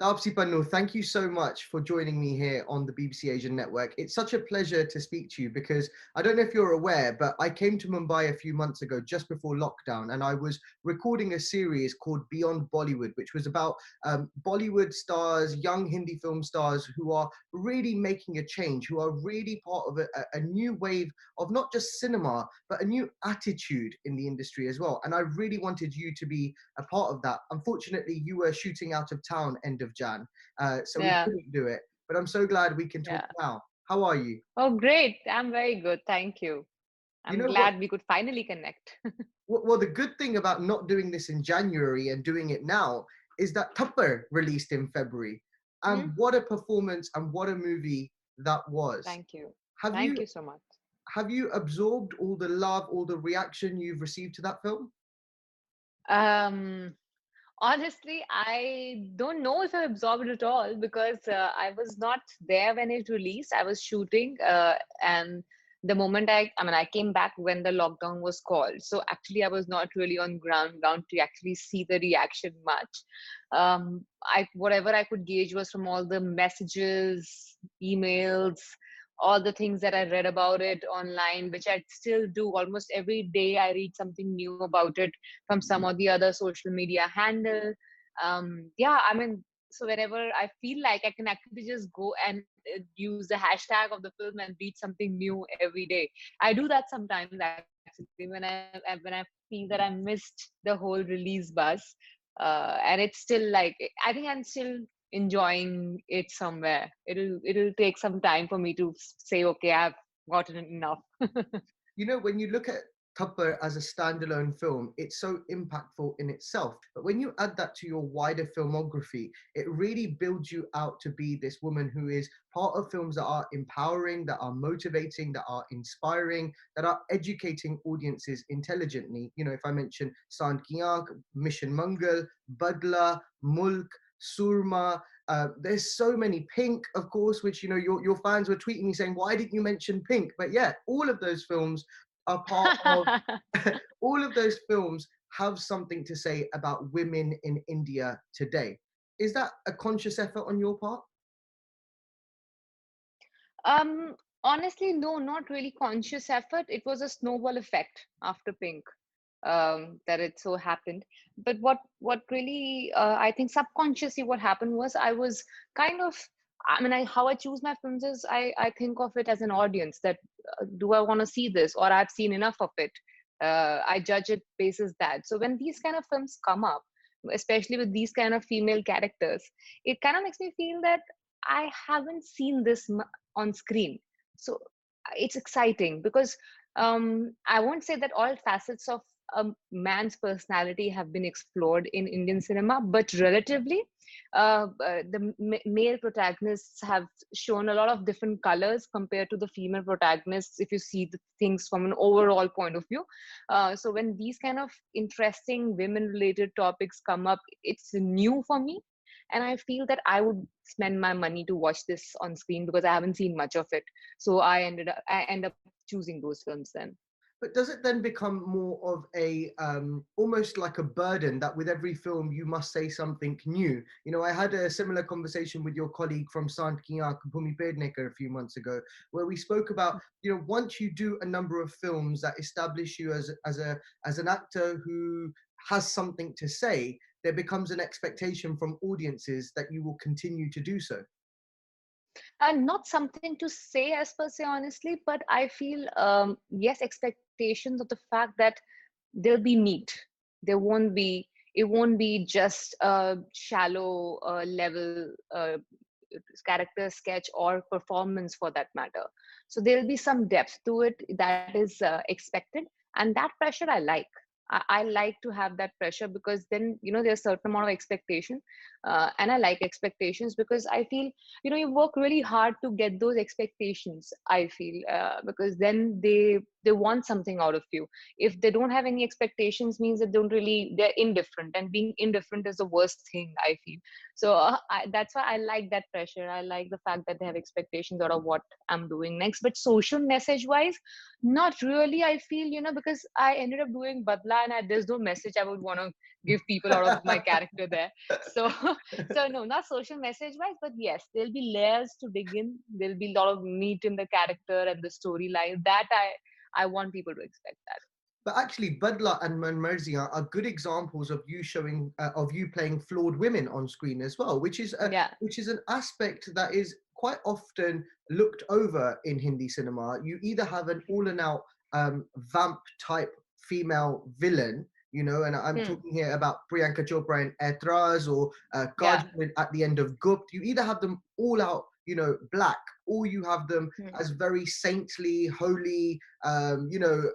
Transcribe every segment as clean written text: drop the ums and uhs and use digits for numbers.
Taapsee Pannu, thank you so much for joining me here on the BBC Asian Network. It's such a pleasure to speak to you because I don't know if you're aware, but I came to Mumbai a few months ago, just before lockdown, and I was recording a series called Beyond Bollywood, which was about Bollywood stars, young Hindi film stars who are really making a change, who are really part of a new wave of not just cinema, but a new attitude in the industry as well. And I really wanted you to be a part of that. Unfortunately, you were shooting out of town end of Jan, so we Yeah, couldn't do it. But I'm so glad we can talk yeah. now. How are you? Oh, great. I'm very good. Thank you. You I'm know what? glad we could finally connect. Well, the good thing about not doing this in January and doing it now is that Tupper released in February, Hmm? and what a performance and what a movie that was. Thank you. Have Thank you you so much. have you absorbed all the love, all the reaction you've received to that film? Um, Honestly, I don't know if I absorbed it at all because I was not there when it released. I was shooting, and the moment I came back when the lockdown was called. So actually, I was not really on ground to actually see the reaction much. I whatever I could gauge was from all the messages, emails, all the things that I read about it online, which I still do almost every day. I read something new about it from some or the other social media handle. Yeah, I mean, so whenever I feel like I can actually just go and use the hashtag of the film and read something new every day. I do that sometimes actually when I feel that I missed the whole release buzz, and it's still like I think I'm still enjoying it somewhere. It'll take some time for me to say, okay, I've gotten enough. You know, when you look at Tupper as a standalone film, it's so impactful in itself. But when you add that to your wider filmography, it really builds you out to be this woman who is part of films that are empowering, that are motivating, that are inspiring, that are educating audiences intelligently. You know, if I mention Sant Ki Aankh, Mission Mangal, Badla, Mulk, Surma, there's so many. Pink, of course, which you know your fans were tweeting me saying, "Why didn't you mention Pink?" But yeah, all of those films are part of. All of those films have something to say about women in India today. Is that a conscious effort on your part? Honestly, no, not really conscious effort. It was a snowball effect after Pink, that it so happened. But what really I think subconsciously what happened was I was kind of how I choose my films is I think of it as an audience that do I want to see this or I've seen enough of it. I judge it basis that. So when these kind of films come up, especially with these kind of female characters, it kind of makes me feel that I haven't seen this on screen. So it's exciting because I won't say that all facets of a man's personality have been explored in Indian cinema, but relatively, the male protagonists have shown a lot of different colors compared to the female protagonists if you see the things from an overall point of view. So when these kind of interesting women related topics come up, it's new for me. And I feel that I would spend my money to watch this on screen because I haven't seen much of it. So I end up choosing those films then. But does it then become more of a almost like a burden that with every film you must say something new? You know, I had a similar conversation with your colleague from Sant Ki Aankh, Bhumi Pednekar, a few months ago, where we spoke about, you know, once you do a number of films that establish you as an actor who has something to say, there becomes an expectation from audiences that you will continue to do so. And not something to say as per se, honestly, but I feel yes, expectations of the fact that there'll be meat. There won't be. It won't be just a shallow level character sketch or performance for that matter. So there'll be some depth to it that is expected, and that pressure I like. I like to have that pressure because then there's a certain amount of expectation, and I like expectations because I feel you work really hard to get those expectations. I feel because then they want something out of you. If they don't have any expectations, means that they're indifferent, and being indifferent is the worst thing I feel. So that's why I like that pressure. I like the fact that they have expectations out of what I'm doing next. But social message wise, not really. I feel because I ended up doing Badla and there's no message I would want to give people out of my character there. So, so no, not social message wise, but yes, there'll be layers to dig in. There'll be a lot of meat in the character and the storyline that I want people to expect that. But actually, Badla and Merzi are good examples of you showing of you playing flawed women on screen as well, Yeah. which is an aspect that is quite often looked over in Hindi cinema. You either have an all and out vamp type female villain, you know, and I'm Hmm. talking here about Priyanka Chopra in Aitraz or Yeah. Kajol at the end of Gupt. You either have them all out, you know, black, or you have them Hmm. as very saintly, holy, you know,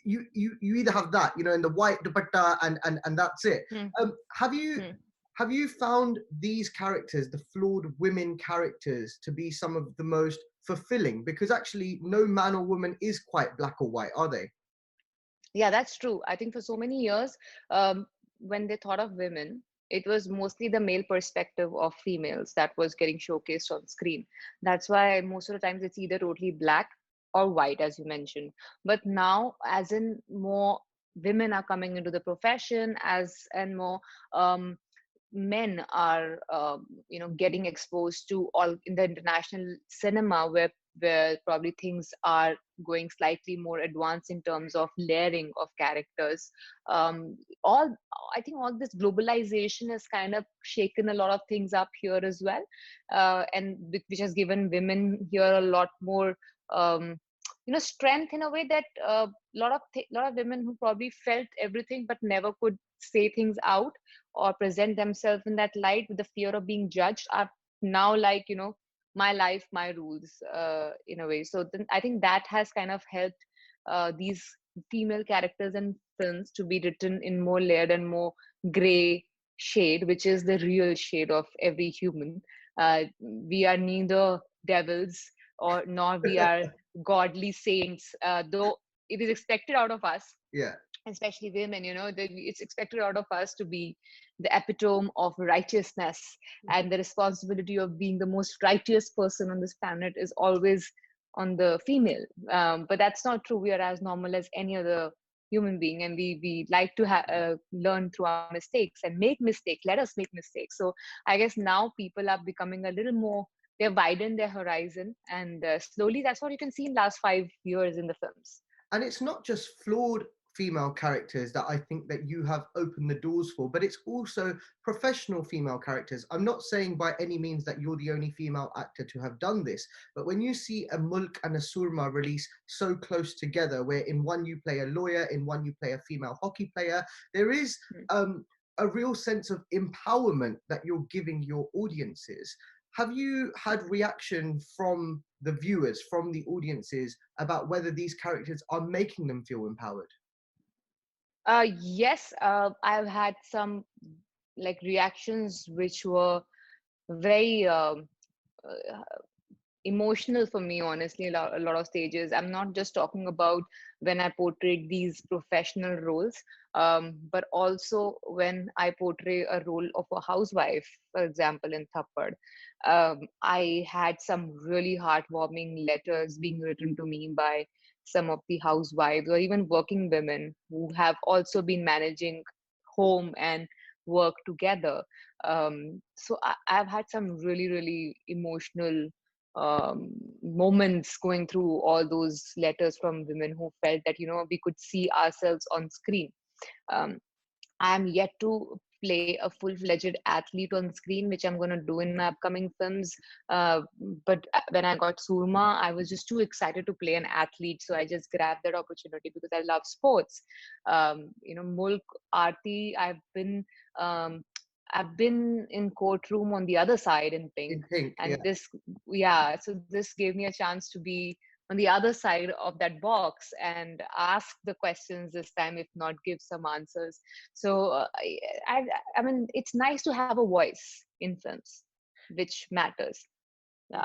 you either have that, you know, in the white dupatta and that's it. Hmm. Um, have you Hmm. have you found these characters, the flawed women characters, to be some of the most fulfilling? Because actually, no man or woman is quite black or white, are they? Yeah, that's true. I think for so many years, um, when they thought of women, it was mostly the male perspective of females that was getting showcased on screen. That's why most of the times it's either totally black or white, as you mentioned. But now, as in more women are coming into the profession, as and more men are getting exposed to all in the international cinema, where probably things are going slightly more advanced in terms of layering of characters. All I think all this globalization has kind of shaken a lot of things up here as well, and which has given women here a lot more strength in a way that a lot of women who probably felt everything but never could say things out or present themselves in that light with the fear of being judged are now like, my life, my rules, in a way. So then I think that has kind of helped these female characters in films to be written in more layered and more gray shade, which is the real shade of every human. We are neither devils or nor we are godly saints, though it is expected out of us, Yeah. especially women, that it's expected out of us to be the epitome of righteousness, and the responsibility of being the most righteous person on this planet is always on the female. But that's not true. We are as normal as any other human being, and we like to learn through our mistakes and make mistakes. Let us make mistakes. So I guess now people are becoming a little more, they've widened their horizon, and slowly that's what you can see in last 5 years in the films. And it's not just flawed female characters that I think that you have opened the doors for, but it's also professional female characters. I'm not saying by any means that you're the only female actor to have done this, but when you see a Mulk and a Surma release so close together, where in one you play a lawyer, in one you play a female hockey player, there is Hmm. a real sense of empowerment that you're giving your audiences. Have you had reaction from the viewers, from the audiences, about whether these characters are making them feel empowered? Yes, I've had some like reactions which were very uh, emotional for me, honestly. A lot of stages. I'm not just talking about when I portrayed these professional roles, but also when I portray a role of a housewife, for example, in Tupper. I had some really heartwarming letters being written to me by some of the housewives or even working women who have also been managing home and work together. So I've had some really, really emotional moments going through all those letters from women who felt that, we could see ourselves on screen. um, I am yet to play a full-fledged athlete on screen, which I'm going to do in my upcoming films. But when I got Surma, I was just too excited to play an athlete, so I just grabbed that opportunity because I love sports. Mulk, Aarti, um, I've been in courtroom on the other side in Pink, In Pink, yeah. and yeah, so this gave me a chance to be on the other side of that box and ask the questions this time, if not give some answers. So I, I mean, it's nice to have a voice in films, which matters. Yeah.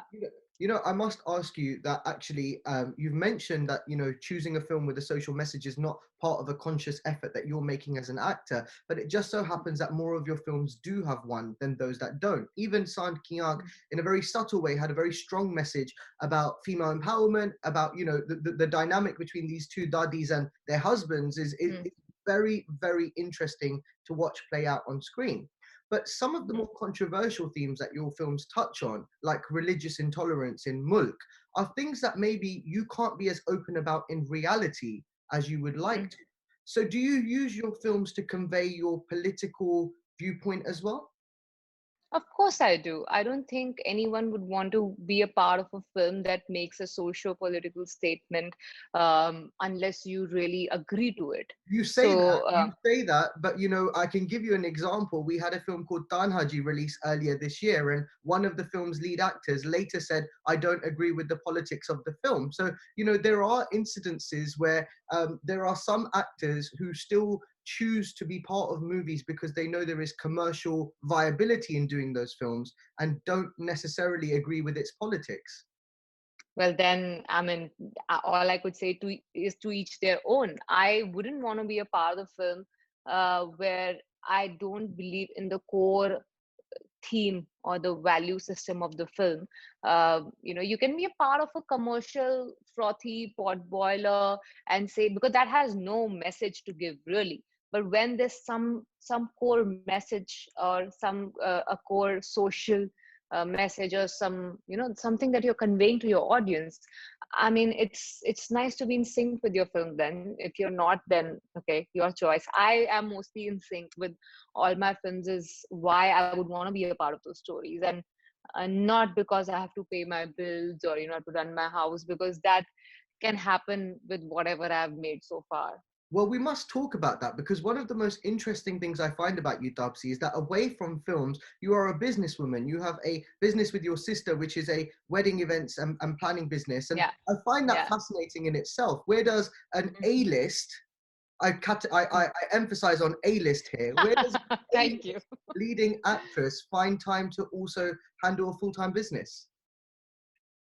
I must ask you that actually, you've mentioned that, choosing a film with a social message is not part of a conscious effort that you're making as an actor, but it just so happens that more of your films do have one than those that don't. Even Sant Ki Aankh, in a very subtle way, had a very strong message about female empowerment, about, the dynamic between these two daddies and their husbands is very, very interesting to watch play out on screen. But some of the more controversial themes that your films touch on, like religious intolerance in Mulk, are things that maybe you can't be as open about in reality as you would like to. So, do you use your films to convey your political viewpoint as well? Of course, I do. I don't think anyone would want to be a part of a film that makes a socio-political statement unless you really agree to it. You say that, So, you say that, but I can give you an example. We had a film called Tanhaji released earlier this year, and one of the film's lead actors later said, "I don't agree with the politics of the film." So, there are incidences where there are some actors who still choose to be part of movies because they know there is commercial viability in doing those films and don't necessarily agree with its politics. well, then, I mean, all I could say is to each their own. I wouldn't want to be a part of the film where I don't believe in the core theme or the value system of the film. You can be a part of a commercial frothy pot boiler and say, because that has no message to give really. But when there's some core message or some a core social message or some something that you're conveying to your audience, I mean, it's nice to be in sync with your film. Then if you're not, then okay, your choice. I am mostly in sync with all my films, is why I would want to be a part of those stories, and not because I have to pay my bills or to run my house, because that can happen with whatever I've made so far. Well, we must talk about that because one of the most interesting things I find about you, Taapsee, is that away from films, you are a businesswoman. You have a business with your sister, which is a wedding events and planning business. And Yeah, I find that yeah. fascinating in itself. Where does an Mhm. A-list, I emphasize on A-list here, where does an Thank you. A-list leading actress find time to also handle a full-time business?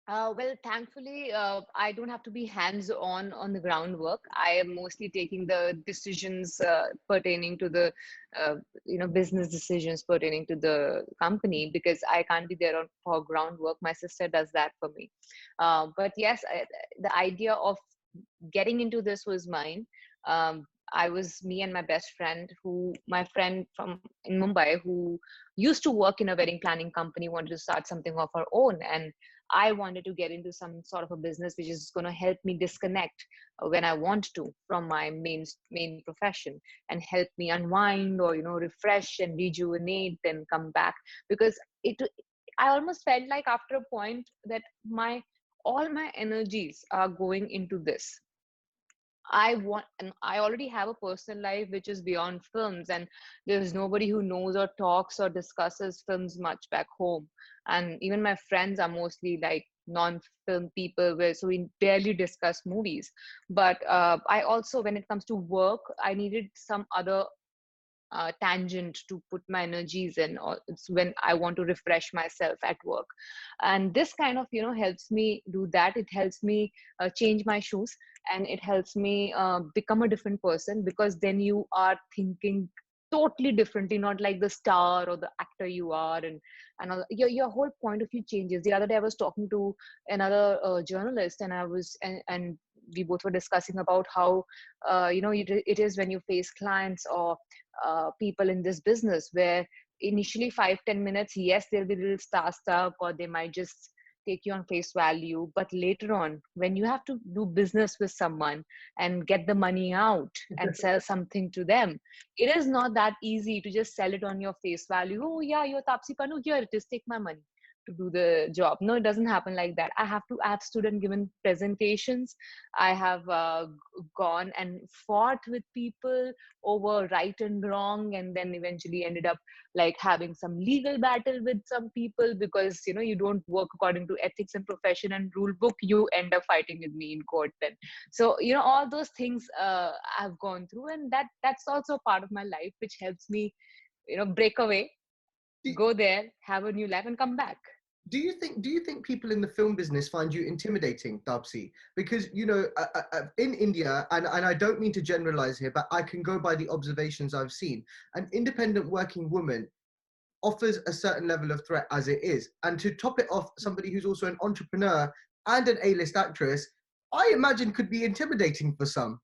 Well, thankfully, I don't have to be hands-on the groundwork. I am mostly taking the decisions pertaining to the, uh, business decisions pertaining to the company, because I can't be there for groundwork. My sister does that for me. But yes, the idea of getting into this was mine. I was me and my best friend, my friend from in Mumbai, who used to work in a wedding planning company, wanted to start something of her own, and I wanted to get into some sort of a business which is going to help me disconnect when I want to from my main profession, and help me unwind or refresh and rejuvenate and come back. Because it I almost felt like after a point that my all my energies are going into this. And I already have a personal life which is beyond films, and there's nobody who knows or talks or discusses films much back home. And even my friends are mostly like non-film people, where so we barely discuss movies. But I also, when it comes to work, I needed some other tangent to put my energies in, or it's when I want to refresh myself at work. And this kind of helps me do that. It helps me change my shoes, and it helps me become a different person, because then you are thinking totally differently, not like the star or the actor you are. And your whole point of view changes. The other day I was talking to another journalist, and and we both were discussing about how it is when you face clients or people in this business, where initially 5-10 minutes, yes, there'll be a little star stuff, or they might just take you on face value. But later on, when you have to do business with someone and get the money out and sell something to them, it is not that easy to just sell it on your face value. Oh yeah, you're Taapsee Pannu, here it is, take my money to do the job. No, it doesn't happen like that. I have stood and given presentations. I have gone and fought with people over right and wrong, and then eventually ended up like having some legal battle with some people, because you don't work according to ethics and profession and rule book. You end up fighting with me in court then. So all those things I've gone through, and that's also part of my life, which helps me break away, Do, go there, have a new life, and come back. Do you think people in the film business find you intimidating, Taapsee? Because in India, and I don't mean to generalize here, but I can go by the observations I've seen. An independent working woman offers a certain level of threat as it is, and to top it off, somebody who's also an entrepreneur and an A-list actress, I imagine could be intimidating for some.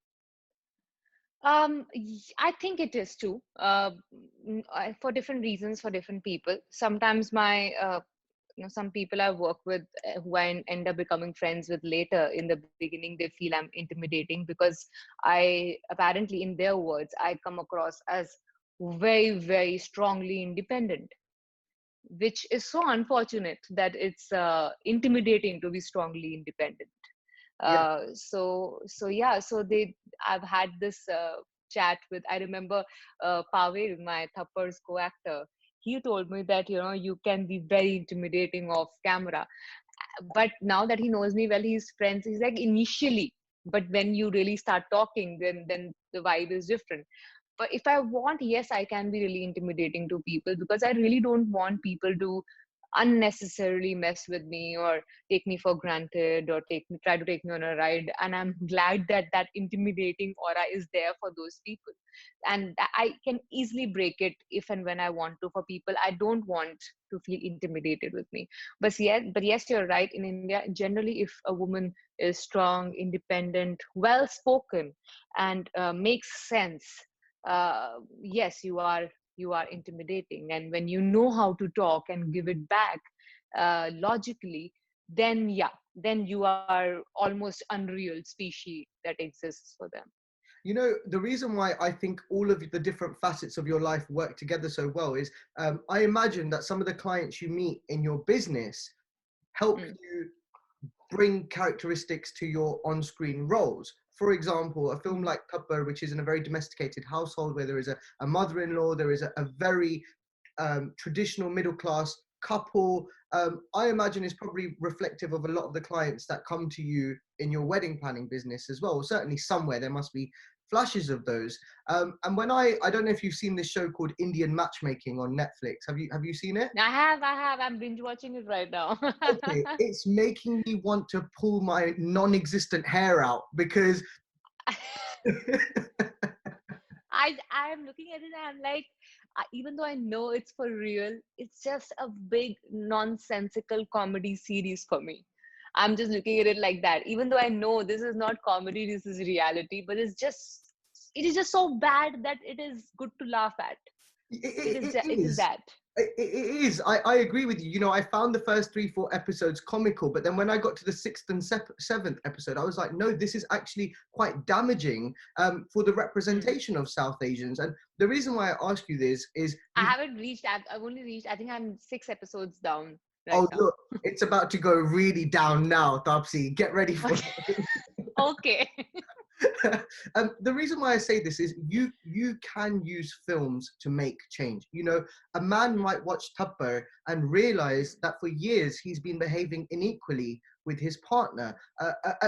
I think it is too. For different reasons for different people. Sometimes some people I work with who I end up becoming friends with later. In the beginning, they feel I'm intimidating because I apparently, in their words, I come across as very, very strongly independent, which is so unfortunate that it's intimidating to be strongly independent. Yeah, I've had this chat with, I remember Pavel, my Thupper's co-actor. He told me that you can be very intimidating off camera, but now that he knows me well, he's friends. He's like, initially, but when you really start talking, then the vibe is different. But if I want, yes, I can be really intimidating to people because I really don't want people to unnecessarily mess with me or take me for granted or try to take me on a ride. And I'm glad that that intimidating aura is there for those people, and I can easily break it if and when I want to. For people I don't want to feel intimidated with me. But yes, you're right. In India, generally, if a woman is strong, independent, well spoken, and makes sense, yes, you are intimidating. And when you know how to talk and give it back logically, then yeah, then you are almost unreal species that exists for them. the reason why I think all of the different facets of your life work together so well is, I imagine that some of the clients you meet in your business help Mm, you bring characteristics to your on-screen roles. For example, a film mhm, like Tupper, which is in a very domesticated household where there is a mother-in-law, there is a very traditional middle-class couple. I imagine is probably reflective of a lot of the clients that come to you in your wedding planning business as well. Certainly somewhere there must be flashes of those. And when I don't know if you've seen this show called Indian Matchmaking on Netflix. Have you seen it? I have, I'm binge watching it right now. Okay, it's making me want to pull my non-existent hair out because I am looking at it and I'm like, even though I know it's for real, it's just a big nonsensical comedy series for me. I'm just looking at it like that. Even though I know this is not comedy, this is reality, but it is just so bad that it is good to laugh at. it It is is. that. It is. I agree with you. I found the first 3, 4 episodes comical, but then when I got to the sixth and seventh episode, I was like, no, this is actually quite damaging for the Hmm. representation of South Asians. And the reason why I ask you this is I you've. haven't reached. I've only reached. I think I'm 6 episodes down right Oh, now. look, it's about to go really down now, Taapsee. Get ready for Okay. Okay. the reason why I say this is you can use films to make change. A man might watch Tupper and realize that for years he's been behaving unequally with his partner.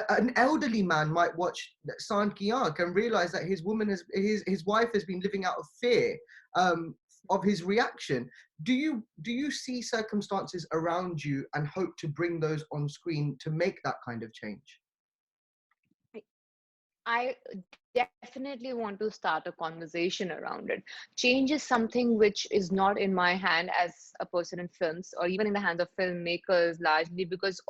An elderly man might watch Sant Ki Aankh and realize that his wife has been living out of fear of his reaction. Do you see circumstances around you and hope to bring those on screen to make that kind of change? I definitely want to start a conversation around it. Change is something which is not in my hand as a person in films or even in the hands of filmmakers, largely because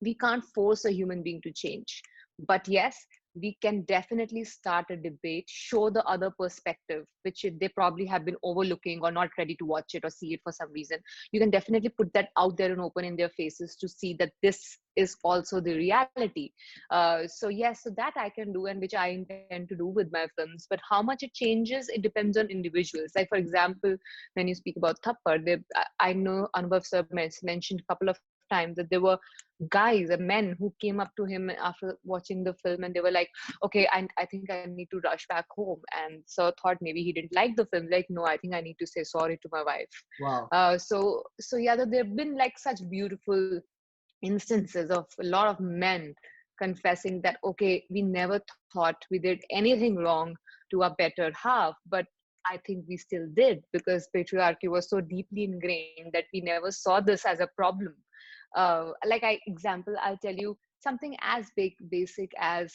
we can't force a human being to change. But yes, we can definitely start a debate, show the other perspective, which they probably have been overlooking or not ready to watch it or see it for some reason. You can definitely put that out there and open in their faces to see that this is also the reality. So yes, so that I can do, and which I intend to do with my films. But how much it changes, it depends on individuals. Like for example, when you speak about Thappar, I know Anubhav sir mentioned a couple of times that there were guys, men who came up to him after watching the film, and they were like, "Okay, I think I need to rush back home." And so thought maybe he didn't like the film. Like, no, I think I need to say sorry to my wife. Wow. So yeah, there have been like such beautiful instances of a lot of men confessing that, okay, we never thought we did anything wrong to our better half, but I think we still did, because patriarchy was so deeply ingrained that we never saw this as a problem. Like I'll tell you something as basic as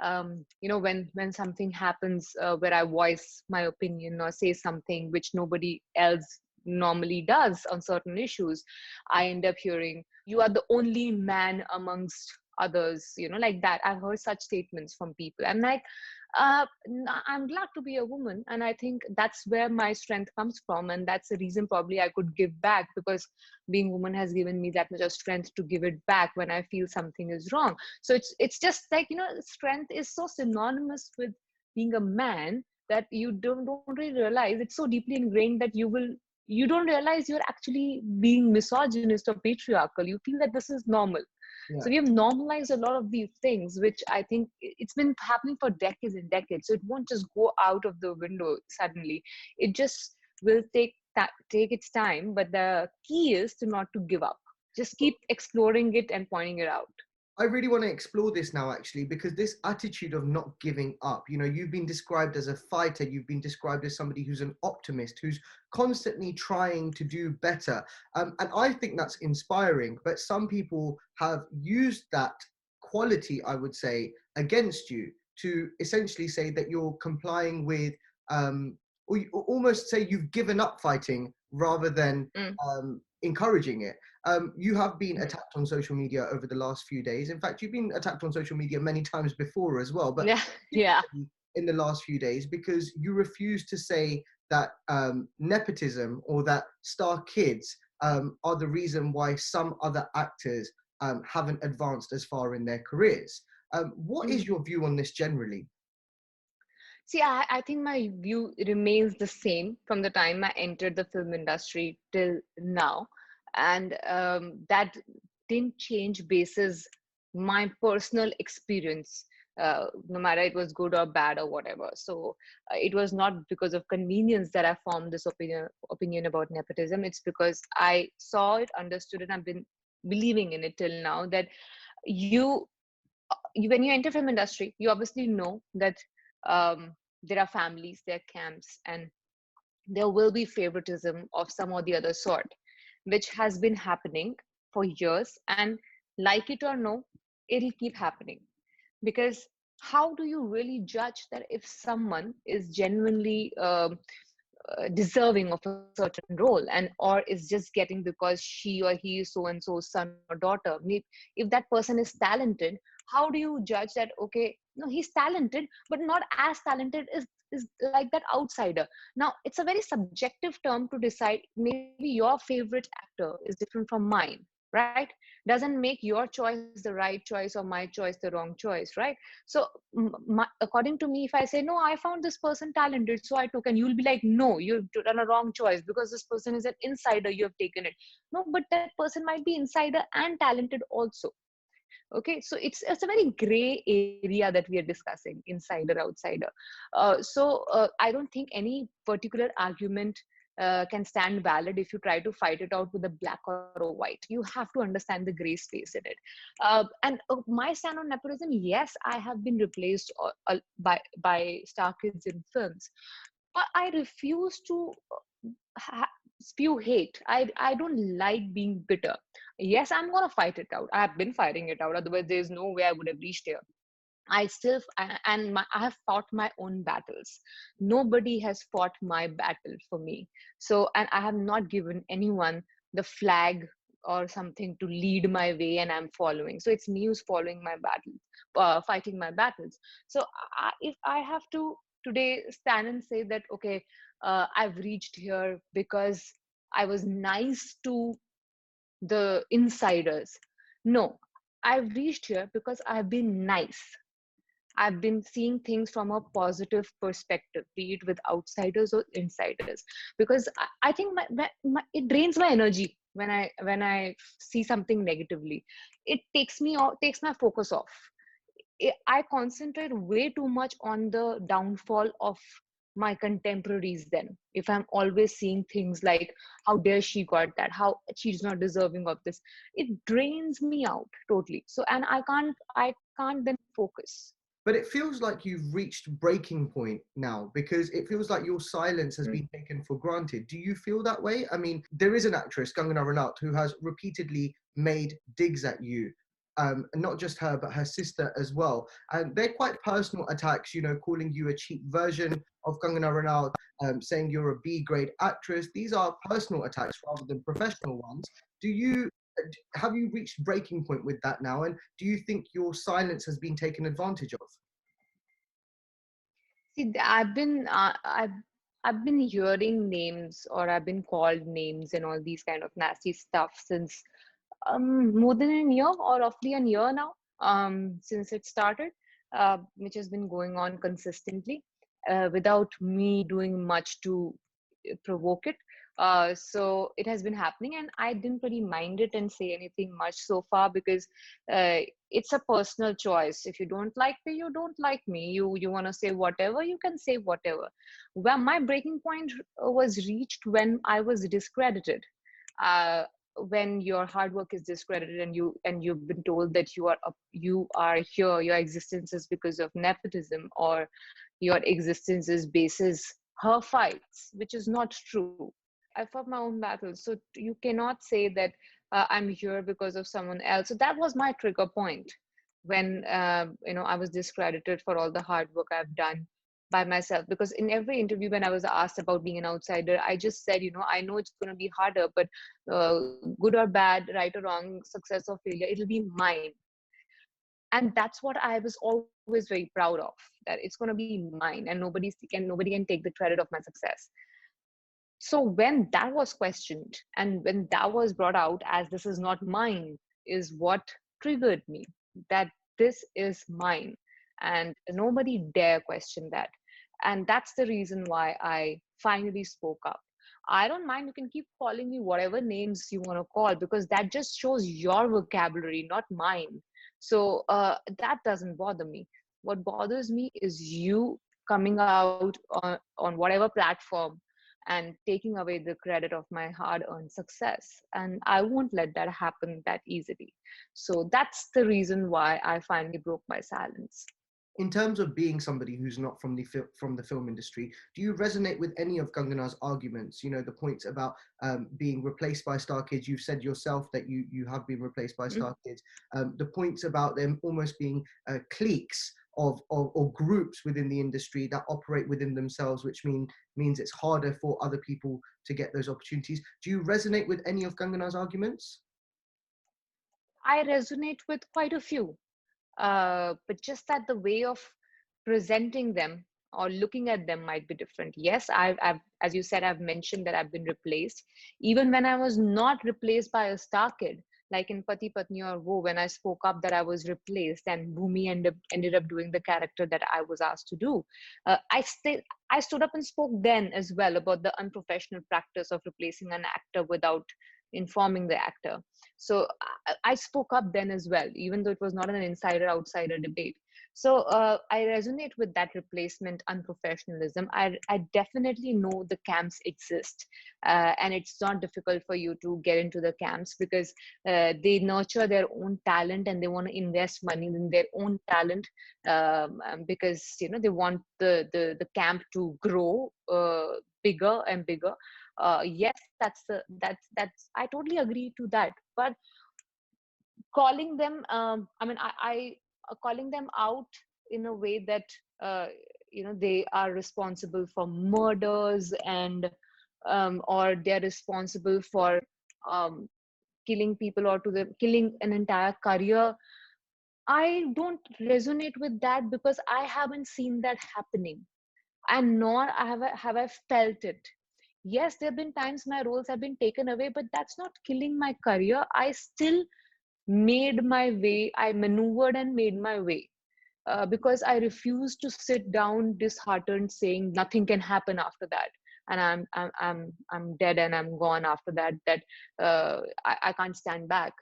when something happens where I voice my opinion or say something which nobody else normally does on certain issues. I end up hearing, you are the only man amongst others, like that. I've heard such statements from people. I'm like, I'm glad to be a woman, and I think that's where my strength comes from, and that's the reason probably I could give back, because being woman has given me that much of strength to give it back when I feel something is wrong. So it's just like, strength is so synonymous with being a man that you don't really realize. It's so deeply ingrained that you don't realize you're actually being misogynist or patriarchal. You feel that this is normal. Yeah. So we have normalized a lot of these things, which I think it's been happening for decades and decades. So it won't just go out of the window suddenly. It just will take its time. But the key is to not to give up. Just keep exploring it and pointing it out. I really want to explore this now, actually, because this attitude of not giving up, you've been described as a fighter, you've been described as somebody who's an optimist, who's constantly trying to do better. And I think that's inspiring, but some people have used that quality, I would say, against you to essentially say that you're complying with, or you almost say you've given up fighting rather than encouraging it. You have been attacked on social media over the last few days. In fact, you've been attacked on social media many times before as well, but Yeah, yeah. in the last few days, because you refuse to say that nepotism or that star kids are the reason why some other actors haven't advanced as far in their careers. What is your view on this generally? See, I think my view remains the same from the time I entered the film industry till now. And that didn't change basis my personal experience, no matter it was good or bad or whatever. So it was not because of convenience that I formed this opinion about nepotism. It's because I saw it, understood it, and I've been believing in it till now, that you when you enter film industry, you obviously know that there are families, there are camps, and there will be favoritism of some or the other sort, which has been happening for years. And like it or no, it'll keep happening. Because how do you really judge that if someone is genuinely deserving of a certain role, and or is just getting because she or he is so and so's son or daughter? If that person is talented, how do you judge that, okay, no, he's talented but not as talented is like that outsider? Now it's a very subjective term to decide. Maybe your favorite actor is different from mine, right? Doesn't make your choice the right choice or my choice the wrong choice, right? So according to me, if I say, no, I found this person talented, so I took, and you'll be like, no, you've done a wrong choice because this person is an insider, you have taken it. No, but that person might be insider and talented also. Okay, so it's a very gray area that we are discussing, insider outsider. I don't think any particular argument can stand valid if you try to fight it out with a black or a white. You have to understand the gray space in it. And my stand on nepotism, yes, I have been replaced by star kids in films, but I refuse to spew hate. I don't like being bitter. Yes, I'm gonna fight it out. I have been fighting it out. Otherwise, there's no way I would have reached here. I still I have fought my own battles. Nobody has fought my battle for me. So, and I have not given anyone the flag or something to lead my way, and I'm following. So it's me who's following my battle, fighting my battles. So if I have to today stand and say that, okay, I've reached here because I was nice to the insiders. No, I've reached here because I've been nice. I've been seeing things from a positive perspective, be it with outsiders or insiders, because I think it drains my energy when I see something negatively. It takes my focus off. I concentrate way too much on the downfall of my contemporaries. Then if I'm always seeing things like, how dare she got that, how she's not deserving of this, it drains me out totally. So, and I can't then focus. but it feels like you've reached breaking point now, because it feels like your silence has been taken for granted. Do you feel that way? I mean, there is an actress, Kangana Ranaut, who has repeatedly made digs at you. And not just her, but her sister as well. And they're quite personal attacks, you know, calling you a cheap version of Kangana Ranaut, saying you're a B grade actress. These are personal attacks rather than professional ones. Do you have you reached breaking point with that now? And do you think your silence has been taken advantage of? See, I've been hearing names, or I've been called names and all these kind of nasty stuff since more than a year, or roughly a year now, since it started, which has been going on consistently without me doing much to provoke it. So it has been happening, and I didn't really mind it and say anything much so far, because uh, it's a personal choice. If you don't like me, you don't like me. You want to say whatever, you can say whatever. Where my breaking point was reached when I was discredited. Uh, when your hard work is discredited, and you've been told that you are here, your existence is because of nepotism, or your existence is basis her fights, which is not true. I fought my own battles, so you cannot say that I'm here because of someone else. So that was my trigger point, when I was discredited for all the hard work I've done by myself. Because in every interview, when I was asked about being an outsider, I just said, I know it's going to be harder, but good or bad, right or wrong, success or failure, it'll be mine. And that's what I was always very proud of, that it's going to be mine, and nobody can take the credit of my success. So when that was questioned, and when that was brought out as this is not mine, is what triggered me, that this is mine, and nobody dare question that. And that's the reason why I finally spoke up. I don't mind, you can keep calling me whatever names you want to call, because that just shows your vocabulary, not mine. So that doesn't bother me. What bothers me is you coming out on whatever platform and taking away the credit of my hard earned success. And I won't let that happen that easily. So that's the reason why I finally broke my silence. In terms of being somebody who's not from from the film industry, do you resonate with any of Kangana's arguments? You know, the points about being replaced by Star Kids. You've said yourself that you have been replaced by Mm. Star Kids. The points about them almost being cliques of or groups within the industry that operate within themselves, which means it's harder for other people to get those opportunities. Do you resonate with any of Kangana's arguments? I resonate with quite a few, but just that the way of presenting them or looking at them might be different. Yes, as you said, I've mentioned that I've been replaced. Even when I was not replaced by a star kid, like in Pati Patni or Wo, when I spoke up that I was replaced, and Bhumi ended up doing the character that I was asked to do. I stood up and spoke then as well about the unprofessional practice of replacing an actor without informing the actor. So I spoke up then as well, even though it was not an insider outsider debate. So I resonate with that replacement unprofessionalism. I definitely know the camps exist, and it's not difficult for you to get into the camps, because they nurture their own talent, and they want to invest money in their own talent, because they want the camp to grow bigger and bigger. Yes, that's I totally agree to that. But calling them, I calling them out in a way that uh, they are responsible for murders, and or they're responsible for um, killing people, or to the killing an entire career. I don't resonate with that, because I haven't seen that happening, and nor have I felt it. Yes, there have been times my roles have been taken away, but that's not killing my career. I still made my way. I maneuvered and made my way, because I refused to sit down disheartened, saying nothing can happen after that, and I'm dead and I'm gone after that. That I can't stand back.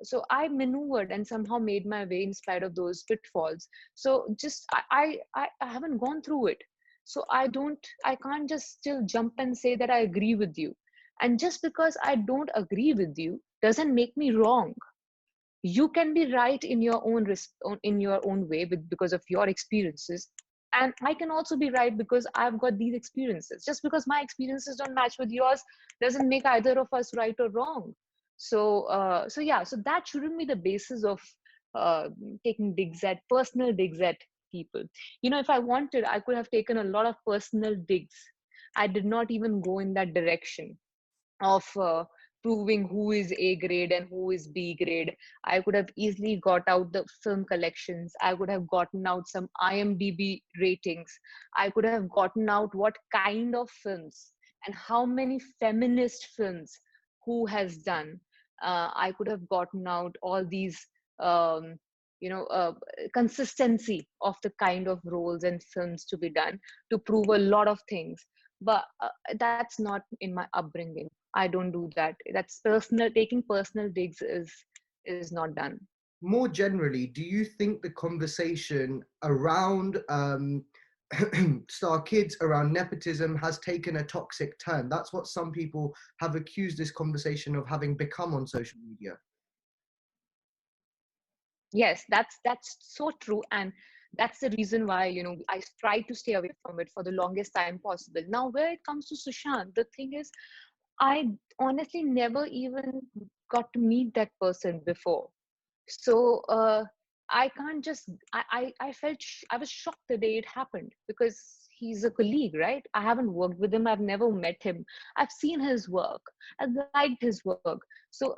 So I maneuvered and somehow made my way in spite of those pitfalls. So just I haven't gone through it. So I can't just still jump and say that I agree with you. And just because I don't agree with you doesn't make me wrong. You can be right in your own in your own way because of your experiences, and I can also be right because I've got these experiences. Just because my experiences don't match with yours doesn't make either of us right or wrong. So yeah, so that shouldn't be the basis of uh, taking digs at personal digs at people. If I wanted, I could have taken a lot of personal digs. I did not even go in that direction of proving who is A grade and who is B grade. I could have easily got out the film collections. I could have gotten out some IMDb ratings. I could have gotten out what kind of films and how many feminist films who has done. I could have gotten out all these, um, you know, uh, consistency of the kind of roles and films to be done to prove a lot of things. But that's not in my upbringing. I don't do that. That's personal. Taking personal digs is not done. More generally, do you think the conversation around star kids, around nepotism, has taken a toxic turn? That's what some people have accused this conversation of having become on social media. Yes, that's so true, and that's the reason why I try to stay away from it for the longest time possible. Now, where it comes to Sushant, the thing is, I honestly never even got to meet that person before. So I can't just I felt I was shocked the day it happened, because he's a colleague, right? I haven't worked with him, I've never met him. I've seen his work, I've liked his work. So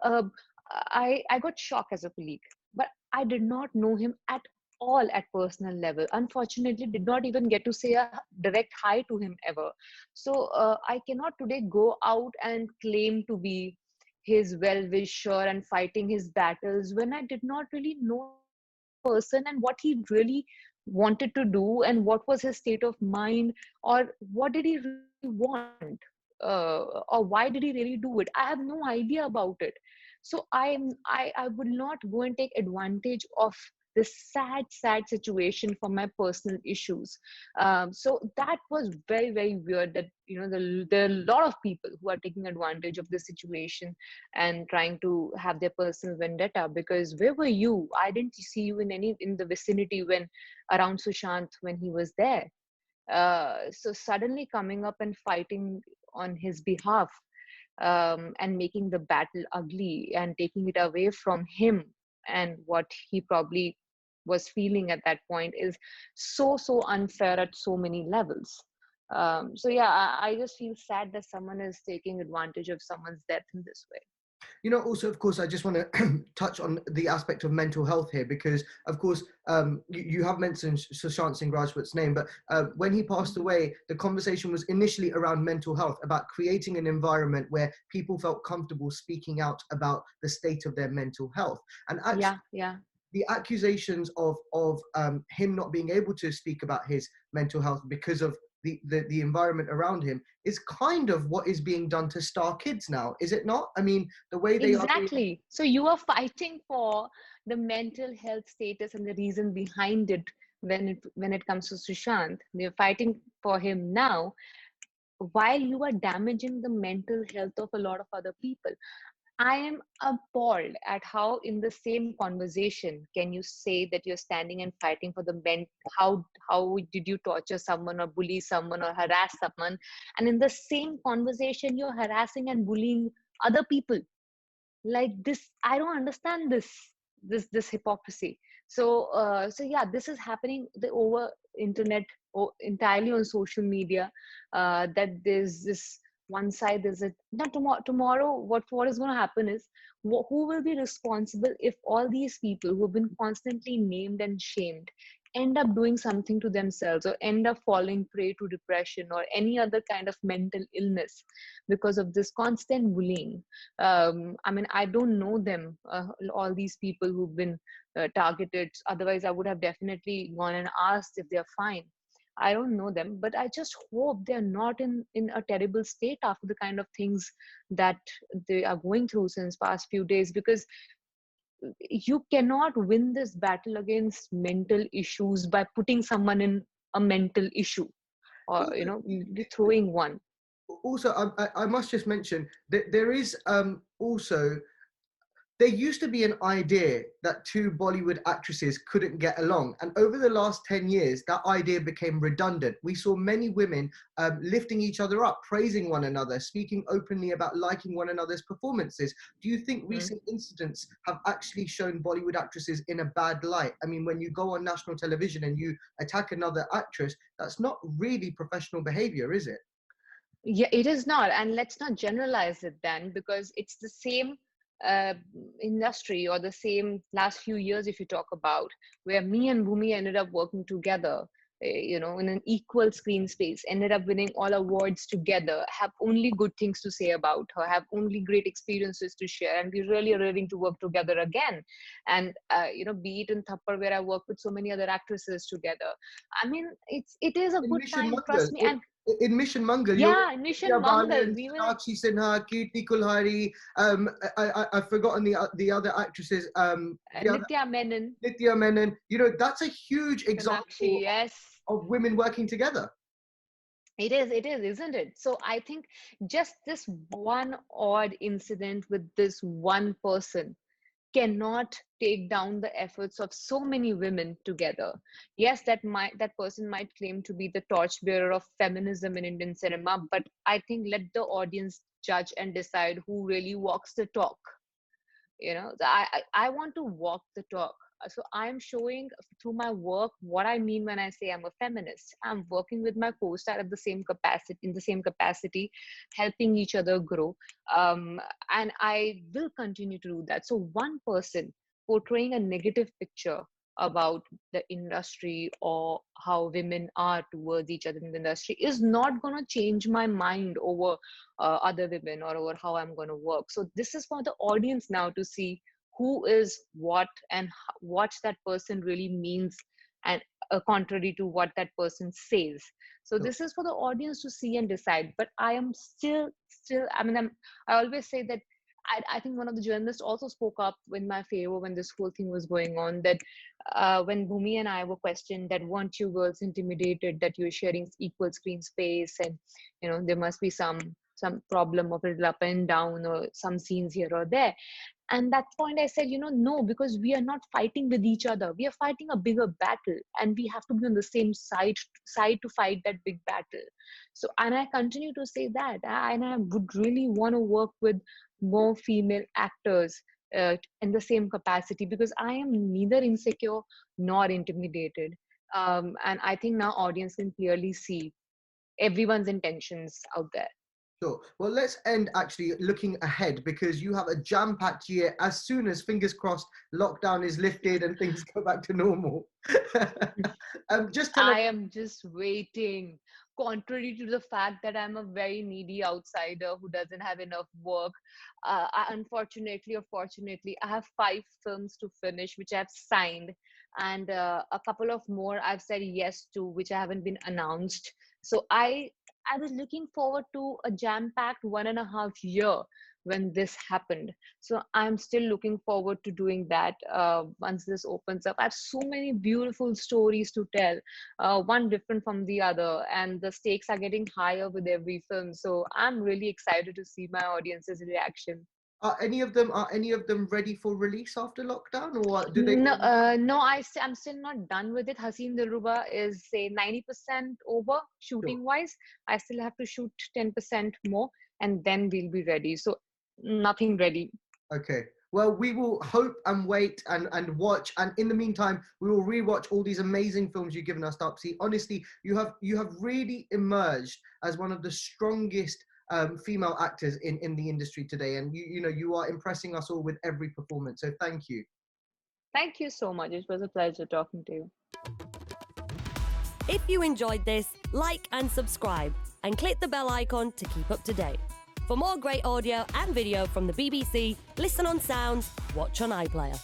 I got shocked as a colleague, but I did not know him at all at personal level. Unfortunately, did not even get to say a direct hi to him ever. So I cannot today go out and claim to be his well wisher and fighting his battles when I did not really know him as a person, and what he really wanted to do, and what was his state of mind, or what did he really want, or why did he really do it. I have no idea about it. So I would not go and take advantage of this sad situation for my personal issues. So that was very, very weird, that there are a lot of people who are taking advantage of this situation and trying to have their personal vendetta. Because where were you? I didn't see you in the vicinity when around Sushant when he was there. So suddenly coming up and fighting on his behalf, and making the battle ugly and taking it away from him, and what he probably was feeling at that point, is so unfair at so many levels. So yeah, I just feel sad that someone is taking advantage of someone's death in this way. Also, of course, I just want to touch on the aspect of mental health here, because, of course, you have mentioned Sushant Singh Rajput's name, but when he passed away, the conversation was initially around mental health, about creating an environment where people felt comfortable speaking out about the state of their mental health. And actually, Yeah, yeah. the accusations of him not being able to speak about his mental health because of the environment around him is kind of what is being done to star kids now, is it not? I mean, the way they are being. Exactly. So you are fighting for the mental health status and the reason behind it. When it comes to Sushant, you're fighting for him now, while you are damaging the mental health of a lot of other people. I am appalled at how, in the same conversation, can you say that you're standing and fighting for the men? How did you torture someone or bully someone or harass someone? And in the same conversation, you're harassing and bullying other people. Like this, I don't understand this hypocrisy. So yeah, this is happening the over internet, entirely on social media. That there's this one side, there's a not tomorrow, what is going to happen is, who will be responsible if all these people who have been constantly named and shamed end up doing something to themselves, or end up falling prey to depression or any other kind of mental illness because of this constant bullying. I mean, I don't know them, all these people who've been targeted. Otherwise, I would have definitely gone and asked if they're fine. I don't know them, but I just hope they're not in a terrible state after the kind of things that they are going through since past few days. Because you cannot win this battle against mental issues by putting someone in a mental issue, or Also, throwing one. I must just mention that there is also there used to be an idea that two Bollywood actresses couldn't get along. And over the last 10 years, that idea became redundant. We saw many women lifting each other up, praising one another, speaking openly about liking one another's performances. Do you think recent incidents have actually shown Bollywood actresses in a bad light? I mean, when you go on national television and you attack another actress, that's not really professional behavior, is it? Yeah, it is not. And let's not generalize it then, because it's the same uh, industry or the same last few years, if you talk about, where me and Bhumi ended up working together, in an equal screen space, ended up winning all awards together, have only good things to say about her, have only great experiences to share, and we really are willing to work together again. And, be it in Tupper, where I work with so many other actresses together. I mean, it is a In good Mission time, Mangal, trust me. And in Mission Mangal, you're yeah, with Mission Vidya Mangal, Balan, we were Sonakshi Sinha, Kirti Kulhari. I've forgotten the other actresses. The other Nitya Menon, Nitya Menon. You know, that's a huge Sonakshi, example yes. of women working together. It is, isn't it? So I think just this one odd incident with this one person cannot take down the efforts of so many women together. Yes, that person might claim to be the torchbearer of feminism in Indian cinema, but I think let the audience judge and decide who really walks the talk. I want to walk the talk. So I'm showing through my work what I mean when I say I'm a feminist. I'm working with my co-star at the same capacity, in the same capacity, helping each other grow. And I will continue to do that. So one person portraying a negative picture about the industry or how women are towards each other in the industry is not going to change my mind over other women or over how I'm going to work. So this is for the audience now to see who is what and what that person really means, and contrary to what that person says. So So, this is for the audience to see and decide. But I am still. I mean, I always say that. I think one of the journalists also spoke up in my favor when this whole thing was going on, that when Bhumi and I were questioned that weren't you girls intimidated that you're sharing equal screen space, and there must be some problem of it up and down or some scenes here or there. And that point I said, no, because we are not fighting with each other, we are fighting a bigger battle, and we have to be on the same side to fight that big battle. So, and I continue to say that, and I would really want to work with more female actors in the same capacity, because I am neither insecure nor intimidated. And I think now audience can clearly see everyone's intentions out there. sure. Well, let's end actually looking ahead, because you have a jam-packed year as soon as, fingers crossed, lockdown is lifted and things go back to normal. Just tell us. I am just waiting. Contrary to the fact that I'm a very needy outsider who doesn't have enough work, unfortunately or fortunately, I have 5 films to finish, which I've signed, and a couple of more I've said yes to, which I haven't been announced. So I was looking forward to a jam-packed 1.5 year when this happened. So I'm still looking forward to doing that once this opens up. I have so many beautiful stories to tell, one different from the other, and the stakes are getting higher with every film. So I'm really excited to see my audience's reaction. Are any of them ready for release after lockdown, or do they? No, no, I'm still not done with it. Haseen Dilruba is say 90% over Sure. shooting wise. I still have to shoot 10% more, and then we'll be ready. So nothing ready. Okay. Well, we will hope and wait and watch. And in the meantime, we will rewatch all these amazing films you've given us, Taapsee. Honestly, you have really emerged as one of the strongest female actors in the industry today. And you are impressing us all with every performance. So thank you. Thank you so much. It was a pleasure talking to you. If you enjoyed this, like and subscribe, and click the bell icon to keep up to date. For more great audio and video from the BBC, listen on Sounds, watch on iPlayer.